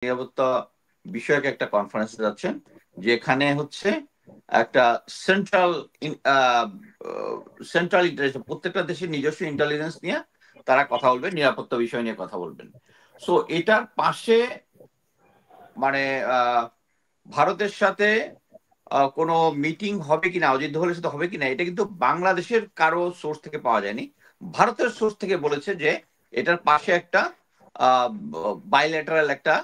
নিরাপত্তা বিষয়ক একটা কনফারেন্সে যাচ্ছেন, যেখানে হচ্ছে একটা সেন্ট্রাল সেন্ট্রাল ইন্টেলিজেন্স, প্রত্যেকটা দেশের নিজস্ব ইন্টেলিজেন্স নিয়ে তারা কথা বলবেন, নিরাপত্তা বিষয় নিয়ে কথা বলবেন। সো এটার পাশে মানে আহ, ভারতের সাথে কোনো মিটিং হবে কিনা, অজিত দোভালের সাথে হবে কিনা, এটা কিন্তু বাংলাদেশের কারো সোর্স থেকে পাওয়া যায়নি। ভারতের সোর্স থেকে বলেছে যে এটার পাশে একটা বাইল্যাটারাল একটা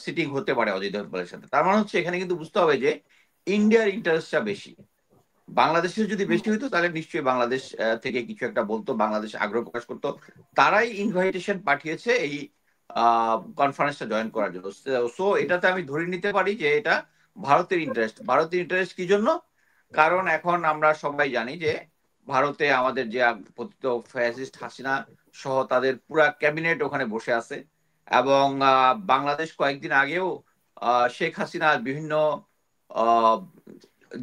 সিটিং হতে পারে অজিত দোভালের সাথে। তার মানে হচ্ছে এখানে কিন্তু বুঝতে হবে যে ইন্ডিয়ার ইন্টারেস্টটা বেশি। বাংলাদেশের যদি বেশি হইতো তাহলে নিশ্চয়ই বাংলাদেশ থেকে কিছু একটা বলতো, বাংলাদেশ আগ্রহ প্রকাশ করতো, তারাই ইনভাইটেশন পাঠিয়েছে এই কনফারেন্সটা জয়েন করার জন্য। সো এটাতে আমি ধরে নিতে পারি যে এটা ভারতের ইন্টারেস্ট। ভারতের ইন্টারেস্ট কি জন্য? কারণ এখন আমরা সবাই জানি যে ভারতে আমাদের যে পতিত ফ্যাসিস্ট হাসিনা সহ তাদের পুরা ক্যাবিনেট ওখানে বসে আছে। এবং বাংলাদেশ কয়েকদিন আগেও শেখ হাসিনা বিভিন্ন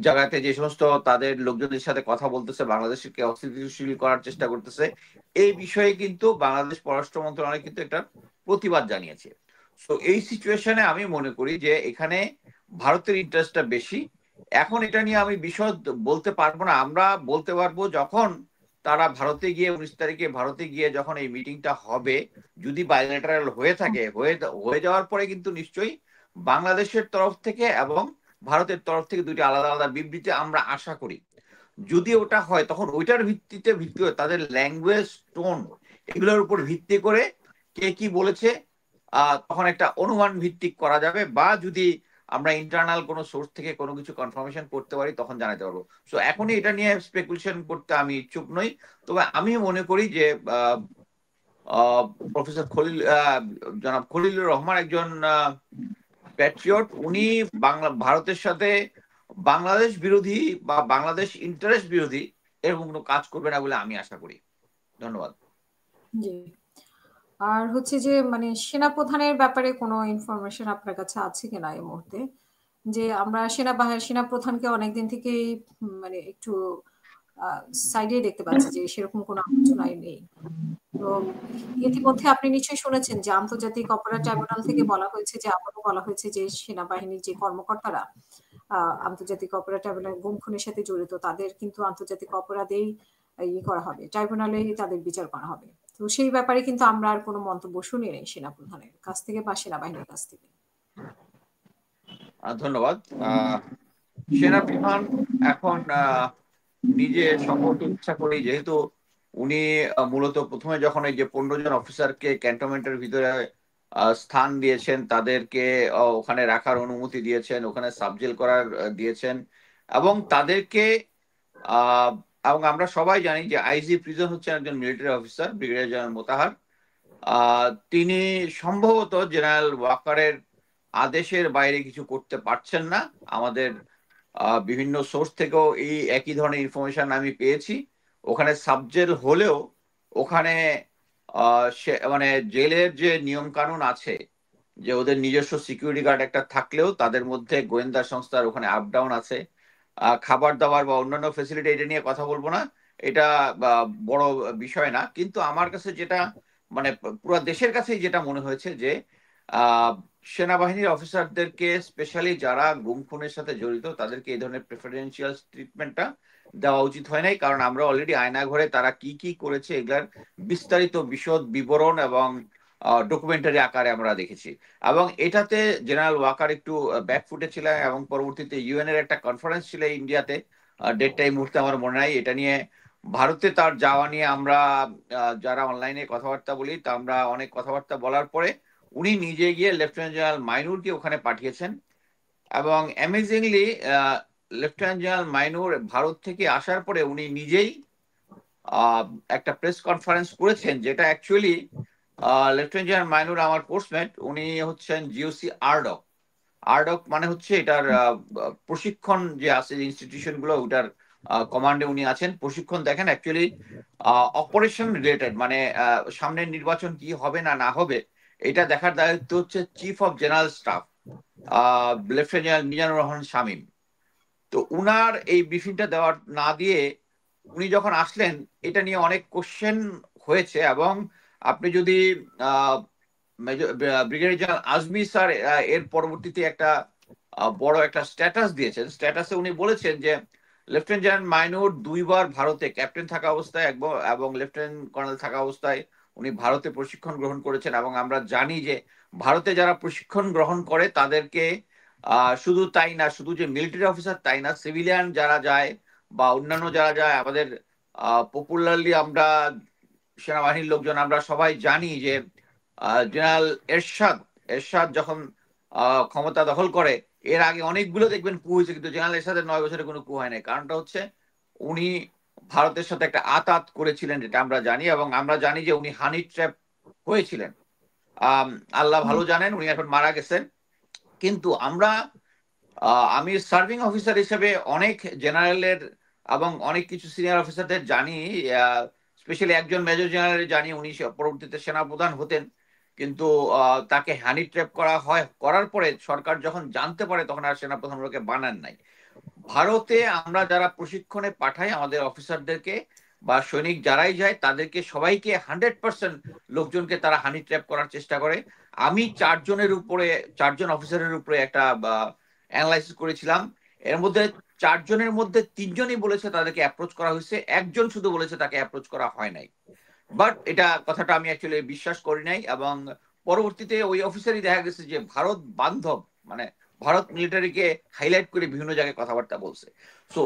জায়গাতে যে সমস্ত তাদের লোকজনের সাথে কথা বলতেছে, বাংলাদেশকে অস্থিতিশীল করার চেষ্টা করতেছে, এই বিষয়ে কিন্তু বাংলাদেশ পররাষ্ট্র মন্ত্রণালয় কিন্তু একটা প্রতিবাদ জানিয়েছে। তো এই সিচুয়েশনে আমি মনে করি যে এখানে ভারতের ইন্টারেস্টটা বেশি। এখন এটা নিয়ে আমি বিশদ বলতে পারবো না, আমরা বলতে পারবো যখন তারা ভারতে গিয়ে 19 তারিখে ভারতে গিয়ে যখন এই মিটিংটা হবে, যদি বাইলেটারাল হয়ে থাকে, হয়ে যাওয়ার পরে কিন্তু নিশ্চয়ই বাংলাদেশের তরফ থেকে এবং ভারতের তরফ থেকে দুইটা আলাদা আলাদা বিবৃতি আমরা আশা করি। যদি ওটা হয় তখন ওইটার ভিত্তি করে তাদের ল্যাঙ্গুয়েজ, টোন, এগুলোর উপর ভিত্তি করে কে কি বলেছে তখন একটা অনুমান ভিত্তিক করা যাবে। বা যদি আমরা ইন্টারনাল কোনো সোর্স থেকে কোনো কিছু কনফার্মেশন করতে পারি তখন জানাতে পারবো। সো এখনই এটা নিয়ে স্পেকুলেশন করতে আমি ইচ্ছুক নই। তবে আমি মনে করি যে প্রফেসর জনাব খলিলুর রহমান একজন প্যাট্রিয়ট। উনি ভারতের সাথে বাংলাদেশ বিরোধী বা বাংলাদেশ ইন্টারেস্ট বিরোধী এরকম কোনো কাজ করবে না বলে আমি আশা করি। ধন্যবাদ। জি। আর হচ্ছে যে মানে সেনাপ্রধানের ব্যাপারে কোনো ইনফরমেশন আপনার কাছে আছে কিনা এই মুহূর্তে? যে আমরা সেনাপ্রধানকে অনেকদিন থেকেই মানে একটু সাইডে দেখতে পাচ্ছি যে সেরকম কোনো আলোচনাই নেই। তো ইতিমধ্যে আপনি নিশ্চয়ই শুনেছেন যে আন্তর্জাতিক অপরাধ ট্রাইব্যুনাল থেকে বলা হয়েছে যে আবারও বলা হয়েছে যে সেনাবাহিনীর যে কর্মকর্তারা আন্তর্জাতিক অপরাধ ট্রাইব্যুনাল গুম খুনের সাথে জড়িত তাদের কিন্তু আন্তর্জাতিক অপরাধেই ইয়ে করা হবে, ট্রাইব্যুনালে তাদের বিচার করা হবে। তো সেই ব্যাপারে কিন্তু আমরা আর কোনো মন্তব্য শুনি নাই সেনাপ্রধানের কাছ থেকে বা সেনাবাহিনীর কাছ থেকে। ধন্যবাদ। সেনাপ্রধান এখন নিজে সম্ভবত ইচ্ছা করি, যেহেতু উনি মূলত প্রথমে যখন এই যে 15 জন অফিসারকে ক্যান্টনমেন্টের ভিতরে স্থান দিয়েছেন, তাদেরকে ওখানে রাখার অনুমতি দিয়েছেন, ওখানে সাবজেল করার দিয়েছেন, এবং তাদেরকে আহ, এবং আমরা সবাই জানি যে আইজি প্রিজন হচ্ছেন একজন military officer, brigadier general Motahar. তিনি সম্ভবত জেনারেল ওয়াকারের আদেশের বাইরে কিছু করতে পারছেন না। আমাদের বিভিন্ন সোর্স থেকেও এই একই ধরনের ইনফরমেশন আমি পেয়েছি। ওখানে সাবজেল হলেও ওখানে মানে জেলের যে নিয়ম কানুন আছে, যে ওদের নিজস্ব সিকিউরিটি গার্ড একটা থাকলেও তাদের মধ্যে গোয়েন্দা সংস্থার ওখানে আপ ডাউন আছে। খাবার দাবার বা অন্যান্য ফেসিলিটি এটা নিয়ে কথা বলবো না, এটা বড় বিষয় না। কিন্তু আমার কাছে যেটা মানে পুরো দেশের কাছেই যেটা মনে হয়েছে যে আহ, সেনাবাহিনীর অফিসারদেরকে, স্পেশালি যারা গুম খুনের সাথে জড়িত, তাদেরকে এই ধরনের প্রেফারেন্সিয়াল ট্রিটমেন্টটা দেওয়া উচিত হয় নাই। কারণ আমরা অলরেডি আয়না ঘরে তারা কি কি করেছে এগুলার বিস্তারিত বিশদ বিবরণ এবং ডকুমেন্টারি আকারে আমরা দেখেছি। এবং এটাতে জেনারেল ওয়াকার একটু ব্যাকফুটে ছিলেন, এবং পরবর্তীতে ইউএন এর একটা কনফারেন্স ছিল ইন্ডিয়াতে, ডেটটা এই মুহূর্তে আমার মনে নাই। এটা নিয়ে ভারতে তার যাওয়া নিয়ে আমরা যারা অনলাইনে কথাবার্তা বলি, তা আমরা অনেক কথাবার্তা বলার পরে উনি নিজে গিয়ে লেফটেন্যান্ট জেনারেল মাইনুরকে ওখানে পাঠিয়েছেন। এবং amazingly lieutenant general Mainur Bharat থেকে আসার পরে উনি নিজেই আহ, একটা প্রেস কনফারেন্স করেছেন, যেটা অ্যাকচুয়ালি লেফটেন্যান্ট জেনারেল মাইনুর আমার কোর্সমেট, উনি হচ্ছেন জিওসি আরডক। আরডক মানে হচ্ছে এটার প্রশিক্ষণ যে আছে, যে ইনস্টিটিউশন গুলো, ওটার কমান্ডে উনি আছেন, প্রশিক্ষণ দেখেন। অ্যাকচুয়ালি অপারেশন রিলেটেড মানে সামনের নির্বাচন কি হবে না না হবে এটা দেখার দায়িত্ব হচ্ছে chief of general staff lieutenant general Mizanur Rahman Shamim. তো উনার এই ব্রিফিংটা দেওয়ার না দিয়ে উনি যখন আসলেন, এটা নিয়ে অনেক কোশ্চেন হয়েছে। এবং আপনি যদি ব্রিগেডিয়ার জেনারেল আজমি স্যার এর পরবর্তীতে একটা বড় একটা স্ট্যাটাস দিয়েছেন। স্ট্যাটাসে উনি বলেছেন যে লেফটেন্যান্ট জেনারেল মাইনুর দুইবার ভারতে ক্যাপ্টেন থাকা অবস্থায় এবং লেফটেন্যান্ট কর্নেল থাকা অবস্থায় উনি ভারতে প্রশিক্ষণ গ্রহণ করেছেন, এবং আমরা জানি যে ভারতে যারা প্রশিক্ষণ গ্রহণ করে তাদেরকে শুধু তাই না, শুধু যে মিলিটারি অফিসার তাই না, সিভিলিয়ান যারা যায় বা অন্যান্য যারা যায়, আমাদের পপুলারলি আমরা সেনাবাহিনীর লোকজন আমরা সবাই জানি যে জেনারেল এরশাদ এরশাদ যখন ক্ষমতা দখল করে, এর আগে অনেকগুলো দেখবেন কু হয়েছে, কিন্তু জেনারেল এরশাদের 9 বছরে কোনো কু হয় নাই। কারণটা হচ্ছে উনি ভারতের সাথে একটা আতাত করেছিলেন, যেটা আমরা জানি, এবং আমরা জানি যে উনি হানি ট্র্যাপ হয়েছিলেন। আম, আল্লাহ ভালো জানেন, উনি এখন মারা গেছেন। কিন্তু আমি সার্ভিং অফিসার হিসেবে অনেক জেনারেলের এবং অনেক কিছু সিনিয়র অফিসারদের জানি, স্পেশালি একজন মেজর জেনারেল জানি, উনি পরবর্তীতে সেনাপ্রধান হতেন, কিন্তু তাকে হানি ট্র্যাপ করা হয়, করার পরে সরকার যখন জানতে পারে তখন আর সেনাপ্রধান ওকে বানান নাই। ভারতে আমরা যারা প্রশিক্ষণে পাঠাই আমাদের অফিসারদেরকে বা সৈনিক যারাই যায় তাদেরকে সবাইকে 100% লোকজনকে তারা হানি ট্র্যাপ করার চেষ্টা করে। আমি চারজন অফিসারের উপরে একটা অ্যানালাইসিস করেছিলাম। এর মধ্যে চারজনের মধ্যে তিনজনই বলেছে তাদেরকে অ্যাপ্রোচ করা হয়েছে, একজন শুধু বলেছে তাকে অ্যাপ্রোচ করা হয় নাই। বাট এটা কথাটা আমি অ্যাকচুয়ালি বিশ্বাস করি নাই, এবং পরবর্তীতে ওই অফিসারই দেখা গেছে যে ভারত বান্ধব, মানে ভারত মিলিটারিকে হাইলাইট করে বিভিন্ন জায়গায় কথাবার্তা বলছে। সো